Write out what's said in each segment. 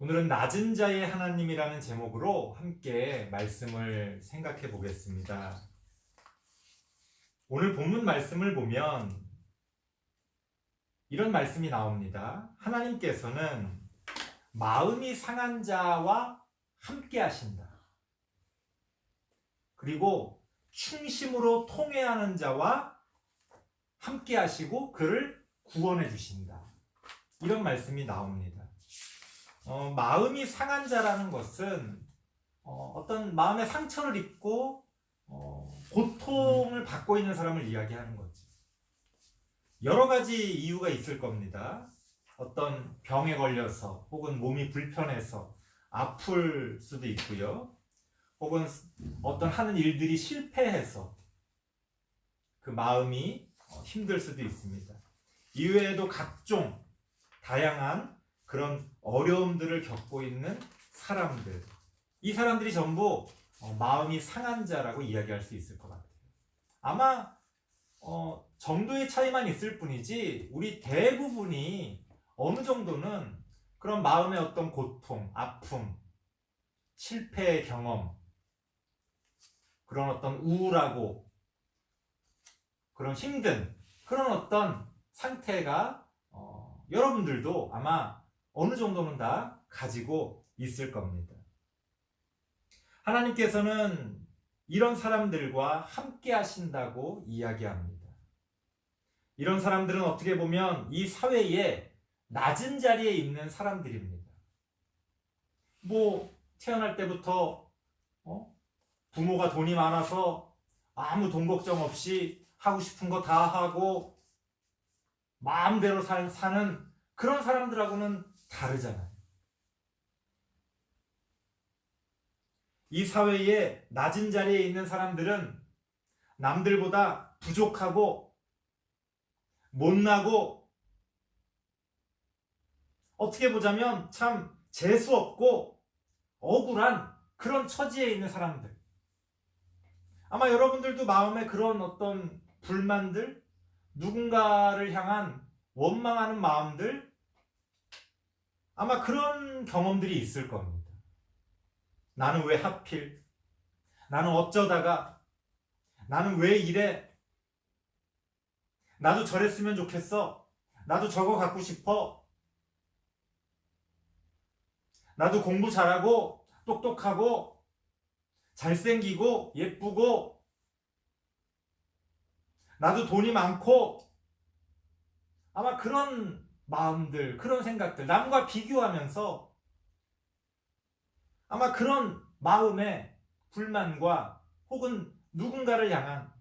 오늘은 낮은 자의 하나님이라는 제목으로 함께 말씀을 생각해 보겠습니다. 오늘 본문 말씀을 보면 이런 말씀이 나옵니다. 하나님께서는 마음이 상한 자와 함께 하신다. 그리고 충심으로 통회하는 자와 함께 하시고 그를 구원해 주신다. 이런 말씀이 나옵니다. 마음이 상한 자라는 것은 어떤 마음의 상처를 입고 고통을 받고 있는 사람을 이야기하는 거지. 여러 가지 이유가 있을 겁니다. 어떤 병에 걸려서 혹은 몸이 불편해서 아플 수도 있고요. 혹은 어떤 하는 일들이 실패해서 그 마음이 힘들 수도 있습니다. 이외에도 각종 다양한 그런 어려움들을 겪고 있는 사람들, 이 사람들이 전부 마음이 상한 자라고 이야기할 수 있을 것 같아요. 아마 정도의 차이만 있을 뿐이지 우리 대부분이 어느 정도는 그런 마음의 어떤 고통, 아픔, 실패의 경험, 그런 어떤 우울하고 그런 힘든 그런 어떤 상태가 여러분들도 아마 어느 정도는 다 가지고 있을 겁니다. 하나님께서는 이런 사람들과 함께 하신다고 이야기합니다. 이런 사람들은 어떻게 보면 이 사회에 낮은 자리에 있는 사람들입니다. 태어날 때부터 부모가 돈이 많아서 아무 돈 걱정 없이 하고 싶은 거 다 하고 마음대로 사는 그런 사람들하고는 다르잖아요. 이 사회에 낮은 자리에 있는 사람들은 남들보다 부족하고 못나고 어떻게 보자면 참 재수없고 억울한 그런 처지에 있는 사람들. 아마 여러분들도 마음에 그런 어떤 불만들, 누군가를 향한 원망하는 마음들, 아마 그런 경험들이 있을 겁니다. 나는 왜 하필? 나는 어쩌다가? 나는 왜 이래? 나도 저랬으면 좋겠어. 나도 저거 갖고 싶어. 나도 공부 잘하고 똑똑하고 잘생기고 예쁘고 나도 돈이 많고 아마 그런 마음들, 그런 생각들, 남과 비교하면서 아마 그런 마음의 불만과 혹은 누군가를 향한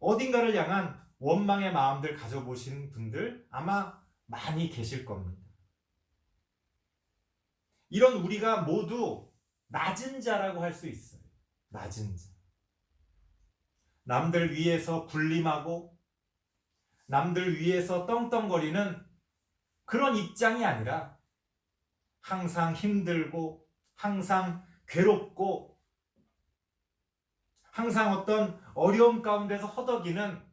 어딘가를 향한 원망의 마음들 가져보신 분들 아마 많이 계실 겁니다. 이런 우리가 모두 낮은 자라고 할 수 있어요. 낮은 자. 남들 위에서 군림하고 남들 위에서 떵떵거리는 그런 입장이 아니라 항상 힘들고 항상 괴롭고 항상 어떤 어려움 가운데서 허덕이는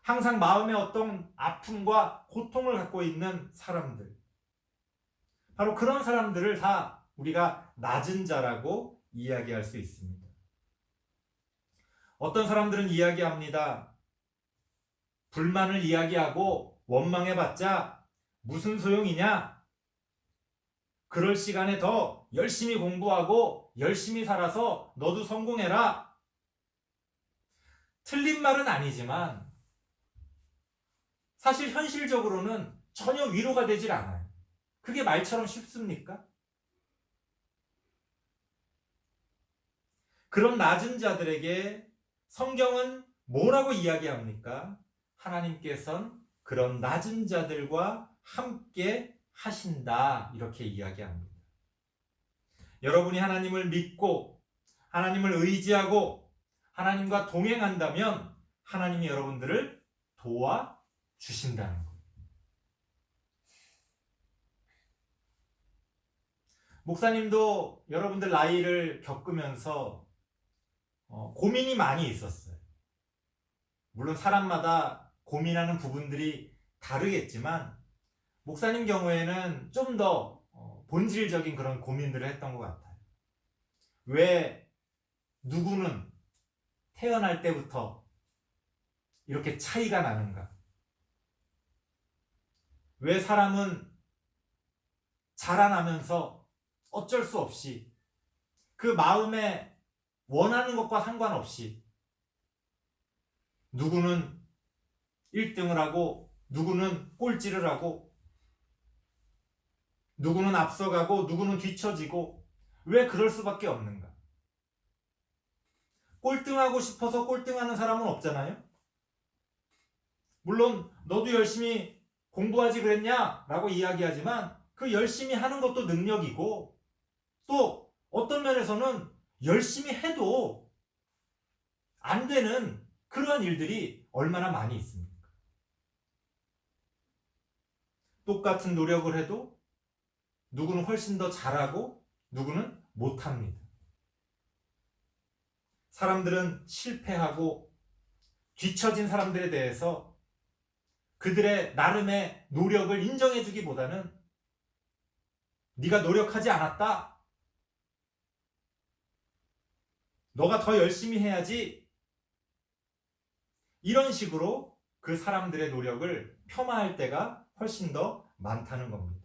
항상 마음의 어떤 아픔과 고통을 갖고 있는 사람들, 바로 그런 사람들을 다 우리가 낮은 자라고 이야기할 수 있습니다. 어떤 사람들은 이야기합니다. 불만을 이야기하고 원망해봤자 무슨 소용이냐? 그럴 시간에 더 열심히 공부하고 열심히 살아서 너도 성공해라. 틀린 말은 아니지만 사실 현실적으로는 전혀 위로가 되질 않아요. 그게 말처럼 쉽습니까? 그런 낮은 자들에게 성경은 뭐라고 이야기합니까? 하나님께서는 그런 낮은 자들과 함께 하신다 이렇게 이야기합니다. 여러분이 하나님을 믿고 하나님을 의지하고 하나님과 동행한다면 하나님이 여러분들을 도와주신다는 거예요. 목사님도 여러분들 나이를 겪으면서 고민이 많이 있었어요. 물론 사람마다 고민하는 부분들이 다르겠지만 목사님 경우에는 좀 더 본질적인 그런 고민들을 했던 것 같아요. 왜 누구는 태어날 때부터 이렇게 차이가 나는가? 왜 사람은 자라나면서 어쩔 수 없이 그 마음에 원하는 것과 상관없이 누구는 1등을 하고 누구는 꼴찌를 하고 누구는 앞서가고 누구는 뒤처지고 왜 그럴 수밖에 없는가? 꼴등하고 싶어서 꼴등하는 사람은 없잖아요. 물론 너도 열심히 공부하지 그랬냐? 라고 이야기하지만 그 열심히 하는 것도 능력이고 또 어떤 면에서는 열심히 해도 안 되는 그러한 일들이 얼마나 많이 있습니까? 똑같은 노력을 해도 누구는 훨씬 더 잘하고 누구는 못합니다. 사람들은 실패하고 뒤처진 사람들에 대해서 그들의 나름의 노력을 인정해주기보다는 네가 노력하지 않았다. 너가 더 열심히 해야지. 이런 식으로 그 사람들의 노력을 폄하할 때가 훨씬 더 많다는 겁니다.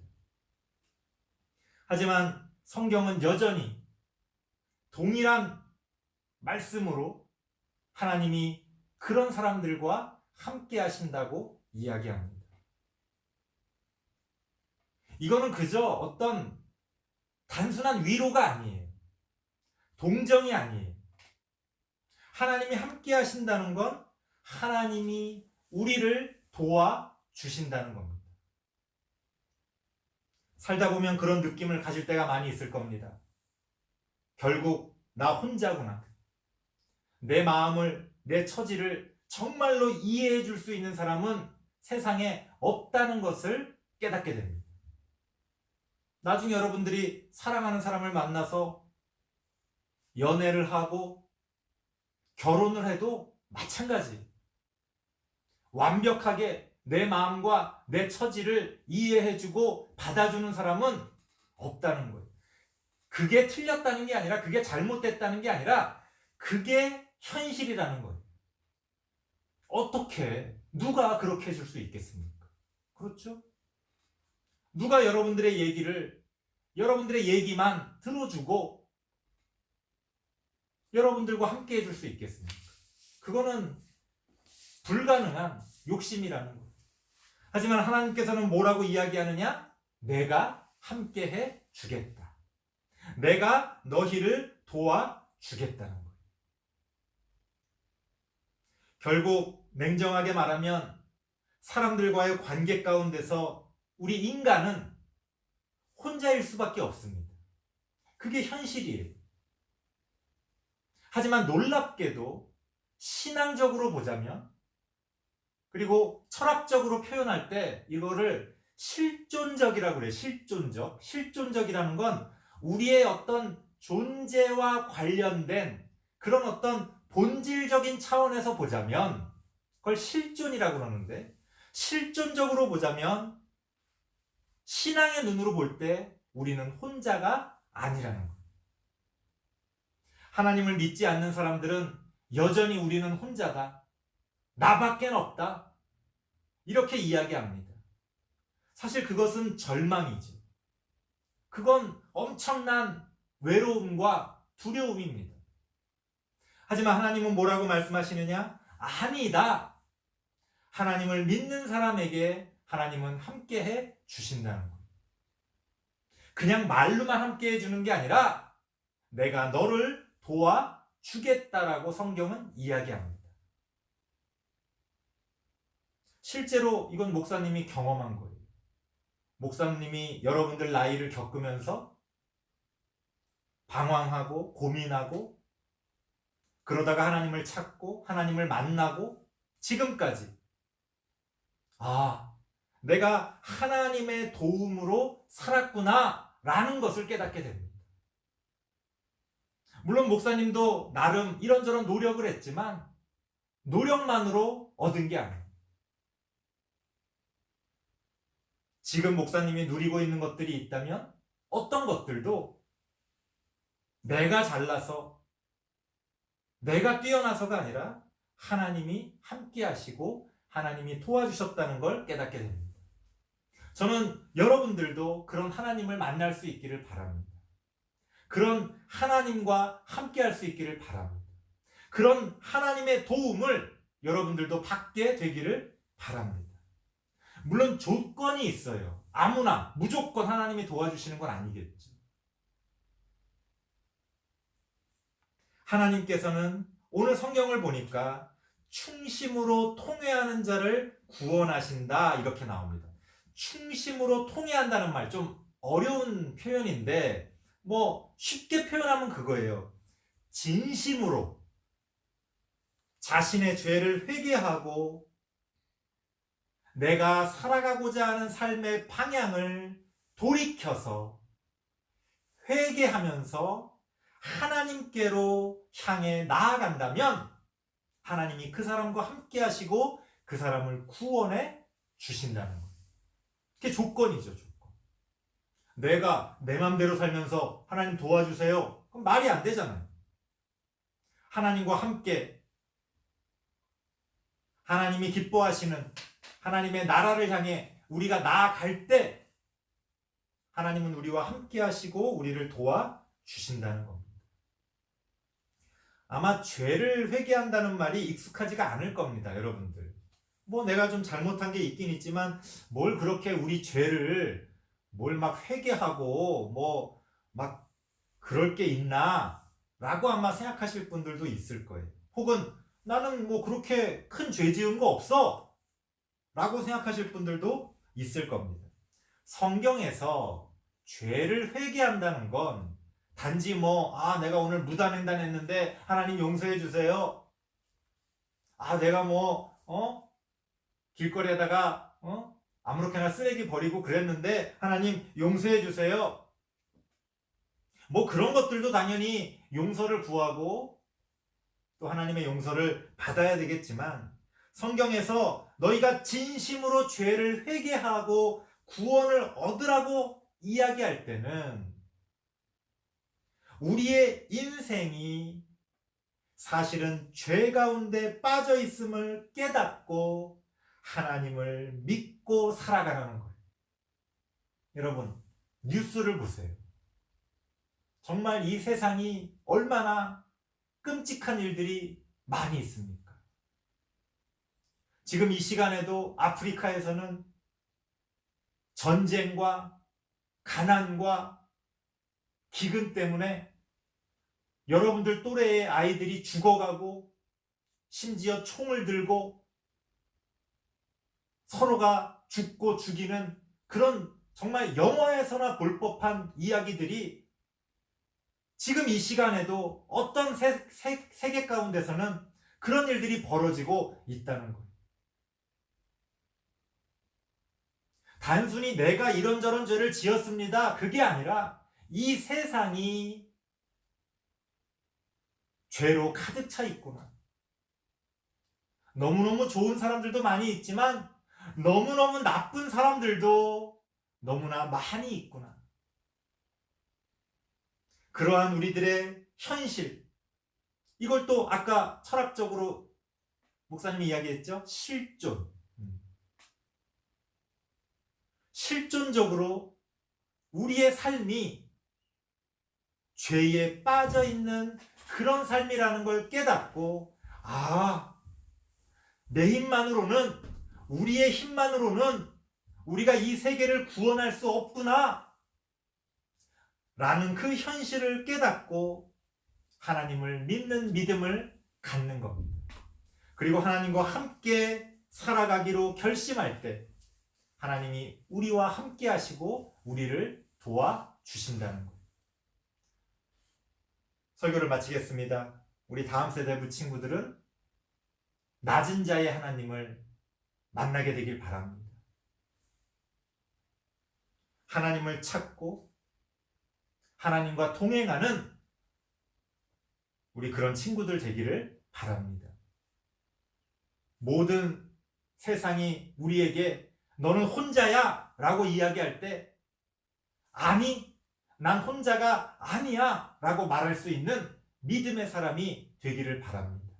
하지만 성경은 여전히 동일한 말씀으로 하나님이 그런 사람들과 함께 하신다고 이야기합니다. 이거는 그저 어떤 단순한 위로가 아니에요. 동정이 아니에요. 하나님이 함께 하신다는 건 하나님이 우리를 도와주신다는 겁니다. 살다 보면 그런 느낌을 가질 때가 많이 있을 겁니다. 결국 나 혼자구나. 내 마음을, 내 처지를 정말로 이해해 줄 수 있는 사람은 세상에 없다는 것을 깨닫게 됩니다. 나중에 여러분들이 사랑하는 사람을 만나서 연애를 하고 결혼을 해도 마찬가지. 완벽하게 내 마음과 내 처지를 이해해주고 받아주는 사람은 없다는 거예요. 그게 틀렸다는 게 아니라 그게 잘못됐다는 게 아니라 그게 현실이라는 거예요. 어떻게 누가 그렇게 해줄 수 있겠습니까? 그렇죠? 누가 여러분들의 얘기만 들어주고 여러분들과 함께 해줄 수 있겠습니까? 그거는 불가능한 욕심이라는 거예요. 하지만 하나님께서는 뭐라고 이야기하느냐? 내가 함께 해 주겠다. 내가 너희를 도와주겠다는 거예요. 결국 냉정하게 말하면 사람들과의 관계 가운데서 우리 인간은 혼자일 수밖에 없습니다. 그게 현실이에요. 하지만 놀랍게도 신앙적으로 보자면 그리고 철학적으로 표현할 때 이거를 실존적이라고 그래요. 실존적이라는 건 우리의 어떤 존재와 관련된 그런 어떤 본질적인 차원에서 보자면 그걸 실존이라고 그러는데 실존적으로 보자면 신앙의 눈으로 볼 때 우리는 혼자가 아니라는 거예요. 하나님을 믿지 않는 사람들은 여전히 우리는 혼자다. 나밖엔 없다. 이렇게 이야기합니다. 사실 그것은 절망이죠. 그건 엄청난 외로움과 두려움입니다. 하지만 하나님은 뭐라고 말씀하시느냐? 아니다. 하나님을 믿는 사람에게 하나님은 함께해 주신다는 거예요. 그냥 말로만 함께해 주는 게 아니라 내가 너를 도와주겠다라고 성경은 이야기합니다. 실제로 이건 목사님이 경험한 거예요. 목사님이 여러분들 나이를 겪으면서 방황하고 고민하고 그러다가 하나님을 찾고 하나님을 만나고 지금까지 내가 하나님의 도움으로 살았구나 라는 것을 깨닫게 됩니다. 물론 목사님도 나름 이런저런 노력을 했지만 노력만으로 얻은 게 아니에요. 지금 목사님이 누리고 있는 것들이 있다면 어떤 것들도 내가 잘나서 내가 뛰어나서가 아니라 하나님이 함께 하시고 하나님이 도와주셨다는 걸 깨닫게 됩니다. 저는 여러분들도 그런 하나님을 만날 수 있기를 바랍니다. 그런 하나님과 함께 할 수 있기를 바랍니다. 그런 하나님의 도움을 여러분들도 받게 되기를 바랍니다. 물론 조건이 있어요. 아무나 무조건 하나님이 도와주시는 건 아니겠죠. 하나님께서는 오늘 성경을 보니까 충심으로 통회하는 자를 구원하신다 이렇게 나옵니다. 충심으로 통회한다는 말 좀 어려운 표현인데 쉽게 표현하면 그거예요. 진심으로 자신의 죄를 회개하고 내가 살아가고자 하는 삶의 방향을 돌이켜서 회개하면서 하나님께로 향해 나아간다면 하나님이 그 사람과 함께 하시고 그 사람을 구원해 주신다는 거예요. 그게 조건이죠, 조건. 내가 내 맘대로 살면서 하나님 도와주세요. 그럼 말이 안 되잖아요. 하나님과 함께 하나님이 기뻐하시는 하나님의 나라를 향해 우리가 나아갈 때 하나님은 우리와 함께 하시고 우리를 도와주신다는 겁니다. 아마 죄를 회개한다는 말이 익숙하지가 않을 겁니다, 여러분들. 내가 좀 잘못한 게 있긴 있지만 뭘 그렇게 우리 죄를 뭘 막 회개하고 막 그럴 게 있나 라고 아마 생각하실 분들도 있을 거예요. 혹은 나는 그렇게 큰 죄 지은 거 없어 라고 생각하실 분들도 있을 겁니다. 성경에서 죄를 회개한다는 건 단지 내가 오늘 무단횡단 했는데 하나님 용서해 주세요. 내가 길거리에다가 아무렇게나 쓰레기 버리고 그랬는데 하나님 용서해 주세요. 그런 것들도 당연히 용서를 구하고 또 하나님의 용서를 받아야 되겠지만 성경에서 너희가 진심으로 죄를 회개하고 구원을 얻으라고 이야기할 때는 우리의 인생이 사실은 죄 가운데 빠져 있음을 깨닫고 하나님을 믿고 살아가라는 거예요. 여러분, 뉴스를 보세요. 정말 이 세상이 얼마나 끔찍한 일들이 많이 있습니까? 지금 이 시간에도 아프리카에서는 전쟁과 가난과 기근 때문에 여러분들 또래의 아이들이 죽어가고 심지어 총을 들고 서로가 죽고 죽이는 그런 정말 영화에서나 볼 법한 이야기들이 지금 이 시간에도 어떤 세계 가운데서는 그런 일들이 벌어지고 있다는 거예요. 단순히 내가 이런저런 죄를 지었습니다. 그게 아니라 이 세상이 죄로 가득 차 있구나. 너무너무 좋은 사람들도 많이 있지만 너무너무 나쁜 사람들도 너무나 많이 있구나. 그러한 우리들의 현실, 이걸 또 아까 철학적으로 목사님이 이야기했죠? 실존. 실존적으로 우리의 삶이 죄에 빠져 있는 그런 삶이라는 걸 깨닫고, 내 힘만으로는, 우리의 힘만으로는 우리가 이 세계를 구원할 수 없구나 라는 그 현실을 깨닫고 하나님을 믿는 믿음을 갖는 겁니다. 그리고 하나님과 함께 살아가기로 결심할 때 하나님이 우리와 함께 하시고 우리를 도와주신다는 거예요. 설교를 마치겠습니다. 우리 다음 세대부 친구들은 낮은 자의 하나님을 만나게 되길 바랍니다. 하나님을 찾고 하나님과 동행하는 우리 그런 친구들 되기를 바랍니다. 모든 세상이 우리에게 너는 혼자야 라고 이야기할 때 아니, 난 혼자가 아니야 라고 말할 수 있는 믿음의 사람이 되기를 바랍니다.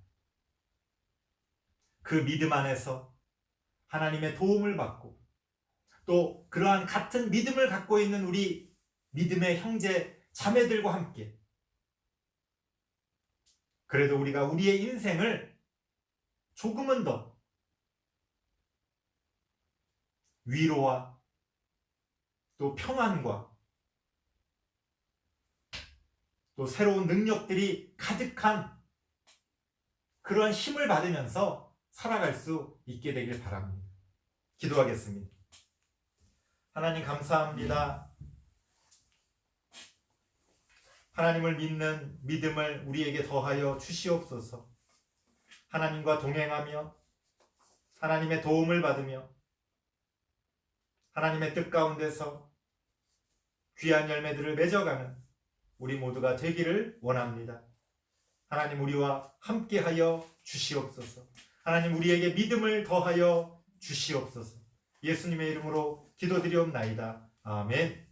그 믿음 안에서 하나님의 도움을 받고 또 그러한 같은 믿음을 갖고 있는 우리 믿음의 형제 자매들과 함께 그래도 우리가 우리의 인생을 조금은 더 위로와 또 평안과 또 새로운 능력들이 가득한 그러한 힘을 받으면서 살아갈 수 있게 되길 바랍니다. 기도하겠습니다. 하나님 감사합니다. 하나님을 믿는 믿음을 우리에게 더하여 주시옵소서. 하나님과 동행하며 하나님의 도움을 받으며 하나님의 뜻 가운데서 귀한 열매들을 맺어가는 우리 모두가 되기를 원합니다. 하나님 우리와 함께하여 주시옵소서. 하나님 우리에게 믿음을 더하여 주시옵소서. 예수님의 이름으로 기도드리옵나이다. 아멘.